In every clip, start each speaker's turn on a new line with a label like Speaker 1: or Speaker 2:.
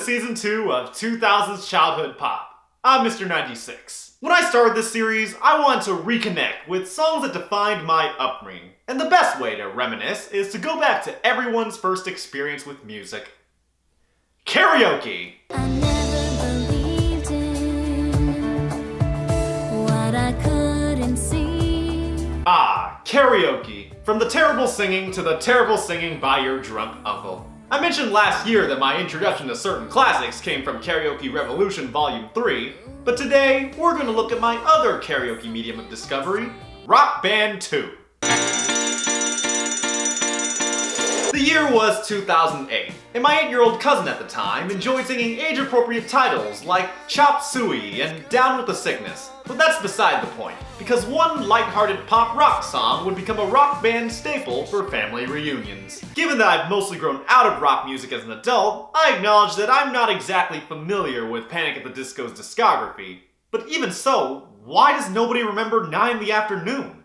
Speaker 1: Season 2 of 2000's Childhood Pop. I'm Mr. 96. When I started this series, I wanted to reconnect with songs that defined my upbringing. And the best way to reminisce is to go back to everyone's first experience with music. Karaoke!
Speaker 2: I never believed in what I couldn't see.
Speaker 1: Ah, karaoke. From the terrible singing to the terrible singing by your drunk uncle. I mentioned last year that my introduction to certain classics came from Karaoke Revolution Volume 3, but today we're going to look at my other karaoke medium of discovery, Rock Band 2. The year was 2008, and my 8-year-old cousin at the time enjoyed singing age-appropriate titles like Chop Suey and Down with the Sickness. But that's beside the point, because one lighthearted pop rock song would become a rock band staple for family reunions. Given that I've mostly grown out of rock music as an adult, I acknowledge that I'm not exactly familiar with Panic at the Disco's discography. But even so, why does nobody remember 9 in the Afternoon?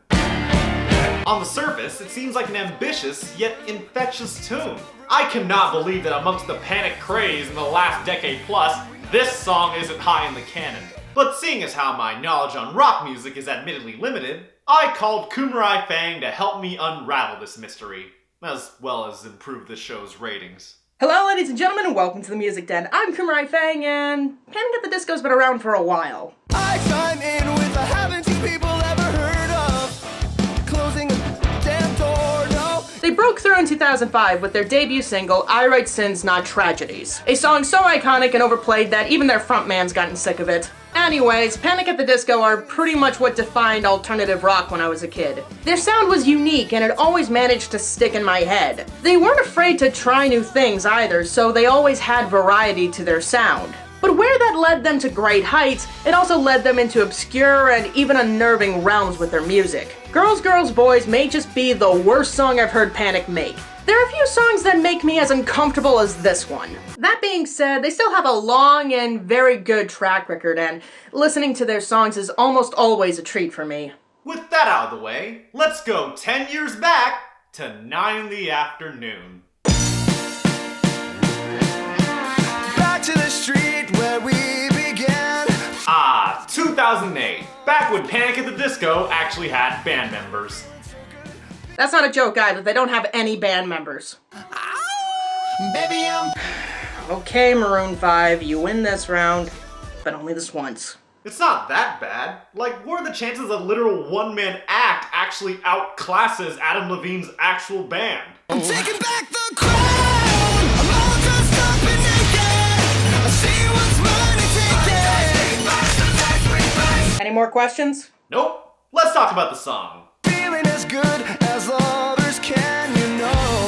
Speaker 1: On the surface, it seems like an ambitious yet infectious tune. I cannot believe that amongst the Panic craze in the last decade plus, this song isn't high in the canon. But seeing as how my knowledge on rock music is admittedly limited, I called Kumerai Fang to help me unravel this mystery, as well as improve the show's ratings.
Speaker 3: Hello ladies and gentlemen, and welcome to the Music Den. I'm Kumerai Fang, and Panic at the Disco's been around for a while.
Speaker 4: I chime in with a haven't you people ever heard of closing a damn door, no?
Speaker 3: They broke through in 2005 with their debut single, I Write Sins, Not Tragedies. A song so iconic and overplayed that even their frontman's gotten sick of it. Anyways, Panic at the Disco are pretty much what defined alternative rock when I was a kid. Their sound was unique and it always managed to stick in my head. They weren't afraid to try new things either, so they always had variety to their sound. But where that led them to great heights, it also led them into obscure and even unnerving realms with their music. Girls, Girls, Boys may just be the worst song I've heard Panic make. There are a few songs that make me as uncomfortable as this one. That being said, they still have a long and very good track record, and listening to their songs is almost always a treat for me.
Speaker 1: With that out of the way, let's go 10 years back to 9 in the Afternoon.
Speaker 4: Back to the street where we began.
Speaker 1: Ah, 2008, back when Panic at the Disco actually had band members.
Speaker 3: That's not a joke either, they don't have any band members.
Speaker 4: Baby, I'm
Speaker 3: Okay, Maroon 5, you win this round, but only this once.
Speaker 1: It's not that bad. Like, what are the chances a literal one-man act actually outclasses Adam Levine's actual band?
Speaker 4: taking back the crown. I'm all dressed up and naked. I see what's running, take it.
Speaker 3: Any more questions?
Speaker 1: Nope. Let's talk about the song.
Speaker 4: Feeling as good as lovers can, you know.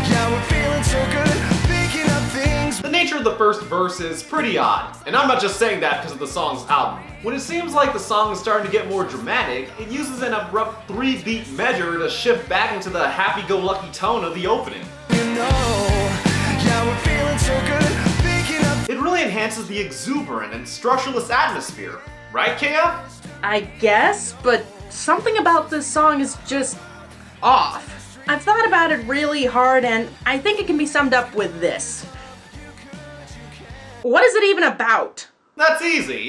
Speaker 4: Yeah, we're feeling so good, thinking of things.
Speaker 1: The nature of the first verse is pretty odd, and I'm not just saying that because of the song's album. When it seems like the song is starting to get more dramatic, it uses an abrupt 3-beat measure to shift back into the happy-go-lucky tone of the opening.
Speaker 4: You know, yeah, we're feeling so good, thinking of.
Speaker 1: It really enhances the exuberant and structureless atmosphere, right, KF?
Speaker 3: I guess, but something about this song is just off. I've thought about it really hard, and I think it can be summed up with this. What is it even about?
Speaker 1: That's easy.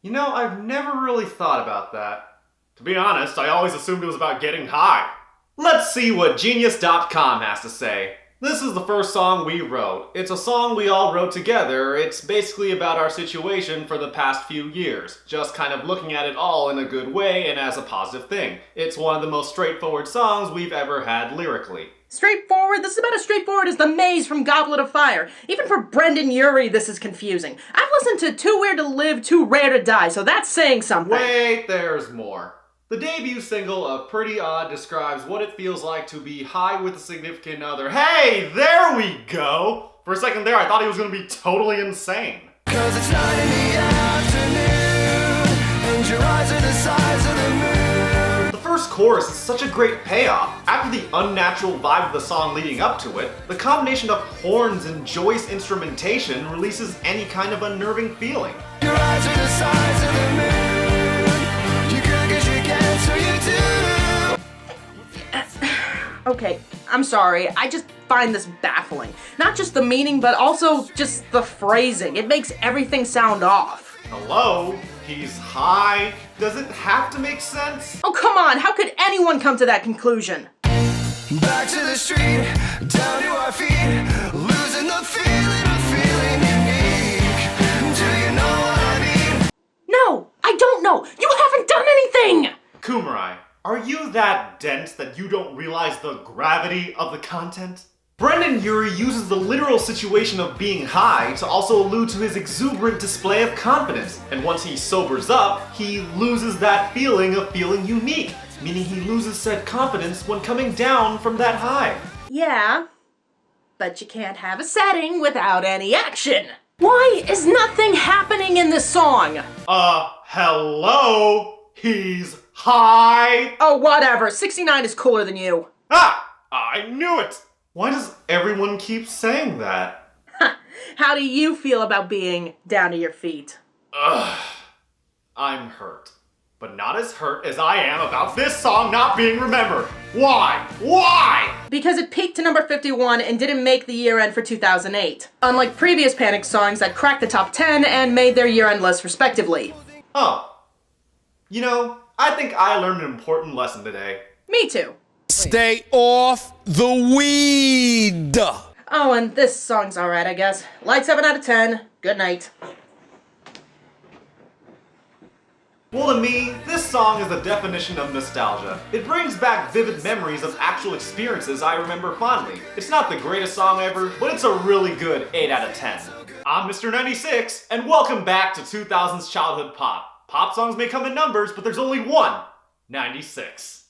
Speaker 1: You know, I've never really thought about that. To be honest, I always assumed it was about getting high. Let's see what Genius.com has to say. This is the first song we wrote. It's a song we all wrote together. It's basically about our situation for the past few years. Just kind of looking at it all in a good way and as a positive thing. It's one of the most straightforward songs we've ever had lyrically.
Speaker 3: Straightforward? This is about as straightforward as the maze from Goblet of Fire. Even for Brendan Urie, this is confusing. I've listened to Too Weird to Live, Too Rare to Die, so that's saying something.
Speaker 1: Wait, there's more. The debut single of Pretty Odd describes what it feels like to be high with a significant other. Hey, there we go! For a second there, I thought he was gonna be totally insane.
Speaker 4: 'Cause it's 9 in the afternoon, and your eyes are the size of the moon.
Speaker 1: The first chorus is such a great payoff. After the unnatural vibe of the song leading up to it, the combination of horns and joyous instrumentation releases any kind of unnerving feeling.
Speaker 4: Your eyes are the size of the moon. You could 'cause you can, so you do.
Speaker 3: Okay, I'm sorry, I just find this baffling. Not just the meaning, but also just the phrasing. It makes everything sound off.
Speaker 1: Hello? He's high? Does it have to make sense?
Speaker 3: Oh, come on, how could anyone come to that conclusion?
Speaker 4: Back to the street, down to our feet, losing the feeling of feeling unique. Do you know what I mean?
Speaker 3: No, I don't know. You haven't done anything!
Speaker 1: Kumerai, are you that dense that you don't realize the gravity of the content? Brendan Urie uses the literal situation of being high to also allude to his exuberant display of confidence, and once he sobers up, he loses that feeling of feeling unique, meaning he loses said confidence when coming down from that high.
Speaker 3: Yeah, but you can't have a setting without any action. Why is nothing happening in this song?
Speaker 1: Hello? He's high?
Speaker 3: Oh, whatever. 69 is cooler than you.
Speaker 1: Ah! I knew it! Why does everyone keep saying that?
Speaker 3: How do you feel about being down to your feet?
Speaker 1: I'm hurt. But not as hurt as I am about this song not being remembered. Why? Why?
Speaker 3: Because it peaked to number 51 and didn't make the year-end for 2008. Unlike previous Panic songs that cracked the top 10 and made their year-end list respectively.
Speaker 1: Oh. You know, I think I learned an important lesson today.
Speaker 3: Me too.
Speaker 5: Stay off the weed.
Speaker 3: Oh, and this song's alright, I guess. Light 7 out of 10. Good night.
Speaker 1: Well, to me, this song is the definition of nostalgia. It brings back vivid memories of actual experiences I remember fondly. It's not the greatest song ever, but it's a really good 8 out of 10. I'm Mr. 96, and welcome back to 2000s childhood pop. Pop songs may come in numbers, but there's only one 96.